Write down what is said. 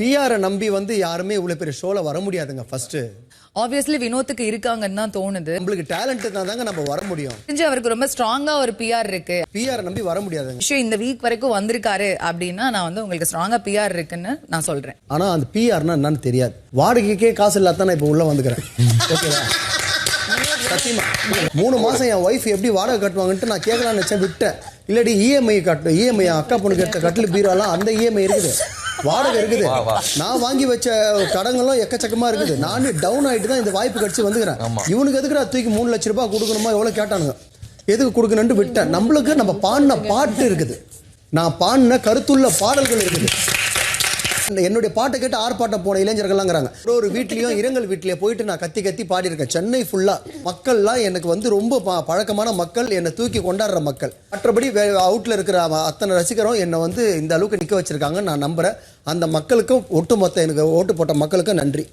பிஆரை நம்பி வந்து யாருமே இவ்வளவு பெரிய ஷோல வர முடியாதுங்க. ஃபர்ஸ்ட் ஆப்வியஸ்லி வினோத்துக்கு இருக்காங்கன்னு தான் தோணுது. நம்மளுக்கு டேலண்ட் தாங்க நம்ம வர முடியும். தெரிஞ்சு அவருக்கு ரொம்ப ஸ்ட்ராங்கா ஒரு பிஆர் இருக்கு. பிஆர் நம்பி வர முடியாதுங்க. விஷயம் இந்த வீக் வரைக்கும் வந்திருக்காரு அப்படின்னா நான் வந்து உங்களுக்கு ஸ்ட்ராங்கா பிஆர் இருக்குன்னு நான் சொல்றேன். ஆனா அந்த பிஆர்னா என்னன்னு தெரியாது. வாடகைக்கே காசு இல்லாத நான் இப்ப உள்ள வந்துக்கிறேன். ஓகேவா? சத்தியமா 3 மாசம் என் ஒய்ஃப் எப்படி வாடகை கட்டுவாங்கன்ட்டு நான் கேட்கலாம்னு நினைச்சேன், விட்டேன். இல்லாட்டி இஎம்ஐ கட்டணும். இஎம்ஐ அக்கா பொண்ணுக்கு எடுத்த கட்டில் பீரோலாம் அந்த இஎம்ஐ இருக்குது, வாடகை இருக்குது. நான் வாங்கி வச்ச கடங்களும் எக்கச்சக்கமா இருக்குது. நானே டவுன் ஆயிட்டு தான் இந்த வாய்ப்பு கிடைச்சி வந்துக்கிறேன். இவனுக்கு எதுக்குடா தூக்கி 3 லட்சம் ரூபாய் கொடுக்கணுமா எவ்வளவு கேட்டானுங்க, எதுக்கு கொடுக்கணும்னு விட்டேன். நம்மளுக்கு நம்ம பாடின பாட்டு இருக்குது, நான் பாடின கருத்துள்ள பாடல்கள் இருக்குது. என்னுடைய பாட்டை கேட்டு ஆர்ப்பாட்டம் போன இளைஞர்கள்லாங்கிறாங்க. ஒரு வீட்லயும் இரங்கல் வீட்லயே போயிட்டு நான் கத்தி கத்தி பாடி இருக்கேன். சென்னை ஃபுல்லா மக்கள்லாம் எனக்கு வந்து ரொம்ப பழக்கமான மக்கள், என்னை தூக்கி கொண்டாடுற மக்கள். மற்றபடி அவுட்ல இருக்கிற அத்தனை ரசிகரும் என்னை வந்து இந்த அளவுக்கு நிக்க வச்சிருக்காங்க நான் நம்புறேன். அந்த மக்களுக்கும் ஒட்டுமொத்த எனக்கு ஓட்டு போட்ட மக்களுக்கும் நன்றி.